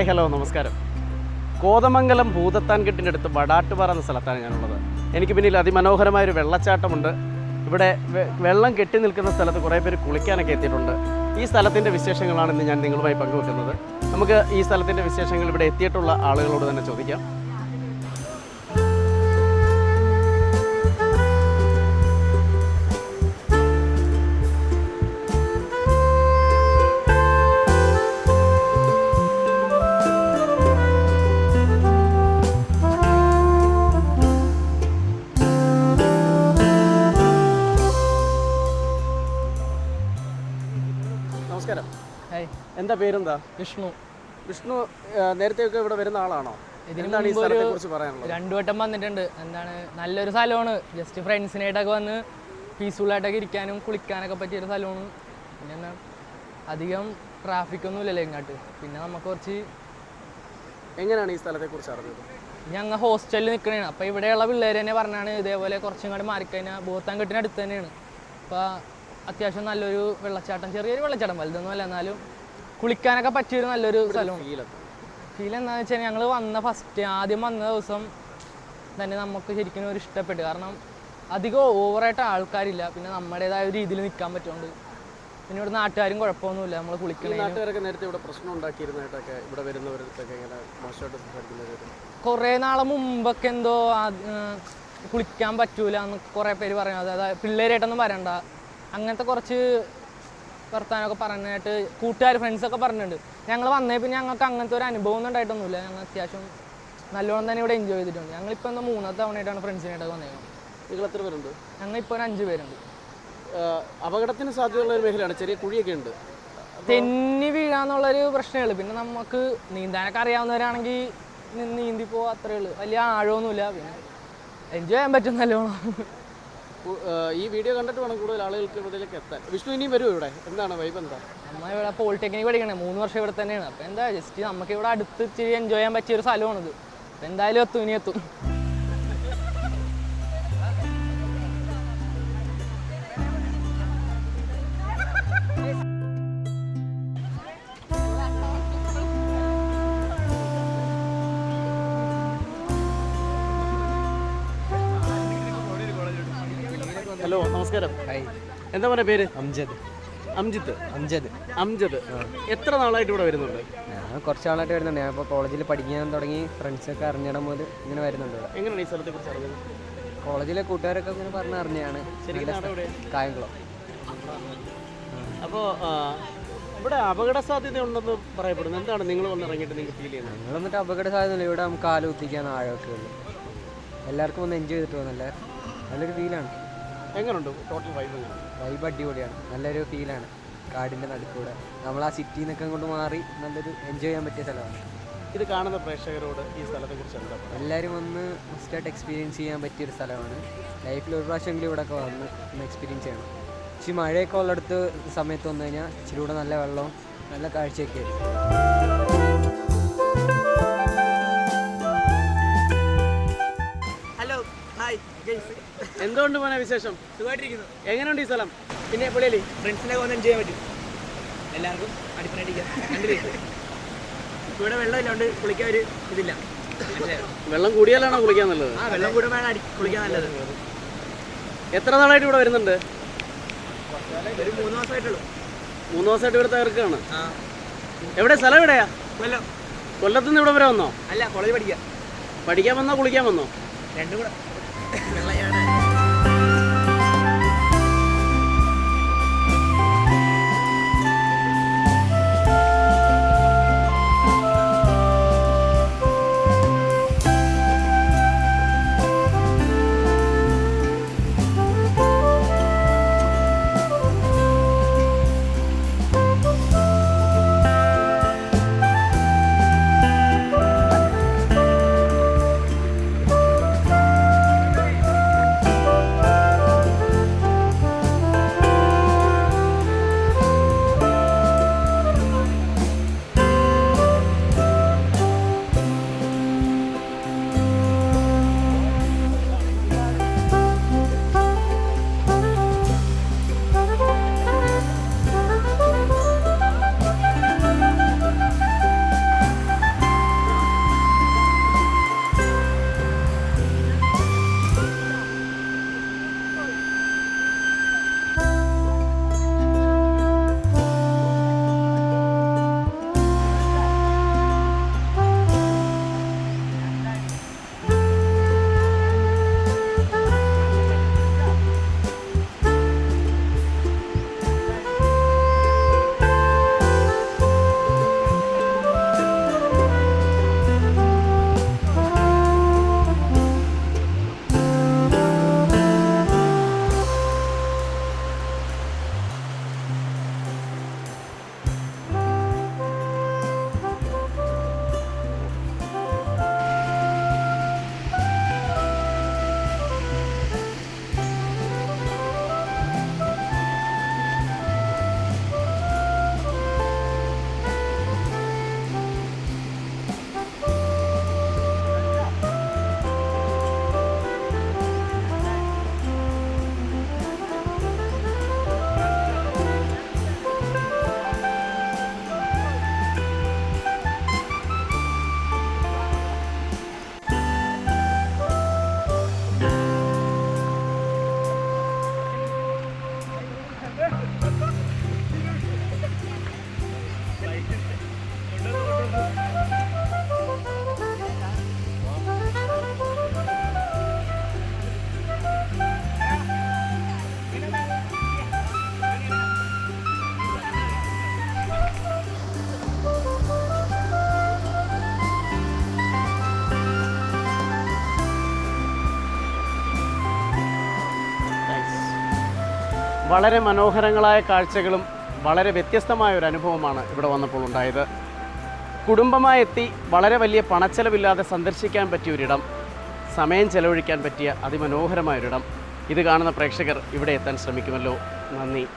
Hi hello നമസ്കാരം. കോതമംഗലം ഭൂതത്താൻകെട്ടിൻ്റെ അടുത്ത് വടാട്ടുപാറ എന്ന സ്ഥലത്താണ് ഞാനുള്ളത്. എനിക്ക് പിന്നിൽ അതിമനോഹരമായൊരു വെള്ളച്ചാട്ടമുണ്ട്. ഇവിടെ വെള്ളം കെട്ടി നിൽക്കുന്ന സ്ഥലത്ത് കുറേ പേര് കുളിക്കാനൊക്കെ എത്തിയിട്ടുണ്ട്. ഈ സ്ഥലത്തിൻ്റെ വിശേഷങ്ങളാണ് ഇന്ന് ഞാൻ നിങ്ങളുമായി പങ്കുവെക്കുന്നത്. നമുക്ക് ഈ സ്ഥലത്തിൻ്റെ വിശേഷങ്ങൾ ഇവിടെ എത്തിയിട്ടുള്ള ആളുകളോട് തന്നെ ചോദിക്കാം. നമസ്കാരം. എന്താ പേരെന്താ? വിഷ്ണു. വിഷ്ണു നേരത്തെയൊക്കെ ഇവിടെ വരുന്ന ആളാണോ? എന്താണ് ഈ സ്ഥലത്തെ കുറിച്ച് പറയാനുള്ളത്? 2 വട്ടം വന്നിട്ടുണ്ട്. എന്താണ് നല്ലൊരു സ്ഥലമാണ്. ജസ്റ്റ് ഫ്രണ്ട്സിനായിട്ടൊക്കെ വന്ന് പീസ്ഫുള്ളായിട്ടൊക്കെ ഇരിക്കാനും കുളിക്കാനൊക്കെ പറ്റിയൊരു സ്ഥലമാണ്. പിന്നെ എന്താ അധികം ട്രാഫിക്കൊന്നും ഇല്ലല്ലോ ഇങ്ങോട്ട്. പിന്നെ നമുക്ക് കുറച്ച് എങ്ങനെയാണ് ഈ സ്ഥലത്തെ കുറിച്ച് അറിഞ്ഞത്? ഞങ്ങൾ ഹോസ്റ്റലിൽ നിൽക്കണേണ്. അപ്പോൾ ഇവിടെയുള്ള പിള്ളേർ തന്നെ പറഞ്ഞാണ് ഇതേപോലെ കുറച്ചും കൂടി മാറിക്കഴിഞ്ഞാൽ ഭൂതത്താൻകെട്ടിനടുത്ത് തന്നെയാണ്. അപ്പോൾ അത്യാവശ്യം നല്ലൊരു വെള്ളച്ചാട്ടം, ചെറിയൊരു വെള്ളച്ചാട്ടം, വലുതൊന്നും അല്ല, എന്നാലും കുളിക്കാനൊക്കെ പറ്റിയൊരു നല്ലൊരു സ്ഥലമാണ്. ഫീൽ എന്താണെന്ന് വെച്ചാൽ ഞങ്ങൾ ആദ്യം വന്ന ദിവസം തന്നെ നമുക്ക് ശരിക്കും ഒരു ഇഷ്ടപ്പെട്ടു. കാരണം അധികം ഓവറായിട്ട് ആൾക്കാരില്ല, പിന്നെ നമ്മുടേതായ ഒരു രീതിയിൽ നിൽക്കാൻ പറ്റുന്നുണ്ട്. പിന്നെ ഇവിടെ നാട്ടുകാരും കുഴപ്പമൊന്നുമില്ല. നമ്മൾ കുളിക്കണേ നേരത്തെ ഇവിടെ പ്രശ്നം ഉണ്ടാക്കിയിരുന്നതായിട്ടൊക്കെ ഇവിടെ വരുന്നവരൊക്കെ ഇങ്ങനെ മോശമായിട്ട് സംസാരിക്കുന്നത് കുറേ നാളെ മുമ്പൊക്കെ എന്തോ കുളിക്കാൻ പറ്റൂല എന്ന് കുറേ പേര് പറയുന്നത്. അതായത് പിള്ളേരായിട്ടൊന്നും വരണ്ട, അങ്ങനത്തെ കുറച്ച് വർത്താനമൊക്കെ പറഞ്ഞായിട്ട് കൂട്ടുകാർ ഫ്രണ്ട്സൊക്കെ പറഞ്ഞിട്ടുണ്ട്. ഞങ്ങൾ വന്നേ പിന്നെ ഞങ്ങൾക്ക് അങ്ങനത്തെ ഒരു അനുഭവം ഒന്നും ഉണ്ടായിട്ടൊന്നുമില്ല. ഞങ്ങൾ അത്യാവശ്യം നല്ലോണം തന്നെ ഇവിടെ എൻജോയ് ചെയ്തിട്ടുണ്ട്. ഞങ്ങളിപ്പോൾ എന്താ 3ാമത്തെ തവണയായിട്ടാണ് ഫ്രണ്ട്സിനായിട്ടൊക്കെ വന്നേക്കുന്നത്. നിങ്ങൾ എത്ര പേരുണ്ട്? ഞങ്ങളിപ്പോൾ ഒരു 5 പേരുണ്ട്. അപകടത്തിന് സാധ്യതയുള്ള ഒരു മേഖലയാണ്, ചെറിയ കുഴിയൊക്കെ ഉണ്ട്, തെന്നി വീഴാന്നുള്ളൊരു പ്രശ്നമേ ഉള്ളൂ. പിന്നെ നമുക്ക് നീന്താനൊക്കെ അറിയാവുന്നവരാണെങ്കിൽ നീന്തി പോവാ, അത്രയേ ഉള്ളൂ. വലിയ ആഴമൊന്നുമില്ല, പിന്നെ എൻജോയ് ചെയ്യാൻ പറ്റും നല്ലോണം. ഈ വീഡിയോ കണ്ടിട്ട് വേണം കൂടുതൽ ആളുകൾക്ക് ഇവിടേക്ക് എത്താൻ. വിഷ്ണു ഇനിയും വരുമോ ഇവിടെ? എന്താണ് വൈബ്? എന്താ? നമ്മൾ ഇവിടെ പോളിടെക്നിക് പഠിക്കണേ, 3 വർഷം ഇവിടെ തന്നെയാണ്. അപ്പോൾ എന്താ ജസ്റ്റ് നമുക്ക് ഇവിടെ അടുത്ത് ഇച്ചിരി എൻജോയ് ചെയ്യാൻ പറ്റിയൊരു സ്ഥലമാണിത്. അപ്പോൾ എന്തായാലും എത്തും, ഇനി എത്തും. ഹലോ നമസ്കാരം. എന്താ പറയുക പേര്? അംജദ്. അംജിത്ത്. അംജദ്. അംജദ്. എത്ര നാളായിട്ട് ഇവിടെ വരുന്നുണ്ട്? ഞാൻ കുറച്ച് നാളായിട്ട് വരുന്നുണ്ട്. ഞാൻ ഇപ്പോൾ കോളേജിൽ പഠിക്കാൻ തുടങ്ങി, ഫ്രണ്ട്സൊക്കെ അറിഞ്ഞിടം മുതൽ ഇങ്ങനെ വരുന്നുണ്ട്. എങ്ങനെയാണ് ഈ സ്ഥലത്തെ കുറിച്ച് അറിഞ്ഞത്? കോളേജിലെ കൂട്ടുകാരൊക്കെ ഇങ്ങനെ പറഞ്ഞറിഞ്ഞാണ്. കായംകുളം. അപ്പോൾ ഇവിടെ അപകട സാധ്യത ഉണ്ടെന്ന് പറയപ്പെടുന്നു. എന്താണ് നിങ്ങൾ വന്ന് ഇറങ്ങിയിട്ട് നിങ്ങൾക്ക് ഫീൽ ചെയ്യുന്നത്? ഞങ്ങൾ വന്നിട്ട് അപകട സാധ്യതയില്ല. ഇവിടെ നമുക്ക് കാല് കുത്തിക്കാൻ ആഴമൊക്കെ ഉള്ളൂ. എല്ലാവർക്കും ഒന്ന് എൻജോയ് ചെയ്തിട്ട് പോകുന്നല്ലേ, നല്ലൊരു ഫീലാണ്. എങ്ങനെയുണ്ട് ടോട്ടൽ വൈബ്? വൈബ് അടിപൊളിയാണ്, നല്ലൊരു ഫീലാണ്. കാടിൻ്റെ നടുക്കൂടെ നമ്മൾ ആ സിറ്റിയിൽ നിന്നൊക്കെ കൊണ്ട് മാറി നല്ലൊരു എൻജോയ് ചെയ്യാൻ പറ്റിയ സ്ഥലമാണ്. ഇത് കാണുന്ന പ്രേക്ഷകരോട് ഈ സ്ഥലത്തെക്കുറിച്ച് എന്താ? എല്ലാവരും വന്ന് മസ്റ്റായിട്ട് എക്സ്പീരിയൻസ് ചെയ്യാൻ പറ്റിയൊരു സ്ഥലമാണ്. ലൈഫിൽ ഒരു പ്രാവശ്യമെങ്കിലും ഇവിടെയൊക്കെ വന്ന് ഒന്ന് എക്സ്പീരിയൻസ് ചെയ്യണം. പക്ഷേ മഴയൊക്കെ ഉള്ളിടത്ത് സമയത്ത് വന്നു കഴിഞ്ഞാൽ ഇച്ചിരി കൂടെ നല്ല വെള്ളവും നല്ല കാഴ്ചയൊക്കെ ആയിരിക്കും. Hello, hi guys. എന്തുകൊണ്ട് പോകാൻ വിശേഷം? സുഖമായിട്ടിരിക്കുന്നു. എങ്ങനെയുണ്ട് ഈ സ്ഥലം? പിന്നെ പൊളിയല്ലേ, ഫ്രണ്ട്സിനൊക്കെ വന്ന് എൻജോയ് ചെയ്യാൻ പറ്റും. എല്ലാവർക്കും അടിപ്പനടിക്കാം. കണ്ടില്ലേ, ഇവിടെ വെള്ളം ഇല്ലാണ്ട് കുളിക്കാൻ ഒരു ഇതില്ല. വെള്ളം കൂടിയാലാണോ കുളിക്കാൻ നല്ലത്? ആ, വെള്ളം കൂടെ വേണം കുളിക്കാൻ നല്ലത്. എത്ര നാളായിട്ട് ഇവിടെ വരുന്നുണ്ട്? ഒരു 3 മാസമായിട്ടുള്ളൂ. 3 മാസമായിട്ട് ഇവിടെ തകർക്കാണ്. ആ, എവിടെ സ്ഥലം? എവിടെയാ? കൊല്ലം. കൊല്ലത്തുനിന്ന് ഇവിടെ വരെ വന്നോ? അല്ല, കോളേജ് പഠിക്കാം. പഠിക്കാൻ വന്നോ കുളിക്കാൻ വന്നോ? രണ്ടും കൂടെ. വളരെ മനോഹരങ്ങളായ കാഴ്ചകളും വളരെ വ്യത്യസ്തമായ ഒരു അനുഭവമാണ് ഇവിടെ വന്നപ്പോൾ ഉണ്ടായത്. കുടുംബമായി എത്തി വളരെ വലിയ പണച്ചെലവില്ലാതെ സന്ദർശിക്കാൻ പറ്റിയ ഒരിടം, സമയം ചെലവഴിക്കാൻ പറ്റിയ അതിമനോഹരമായൊരിടം. ഇത് കാണുന്ന പ്രേക്ഷകർ ഇവിടെ എത്താൻ ശ്രമിക്കുമല്ലോ. നന്ദി.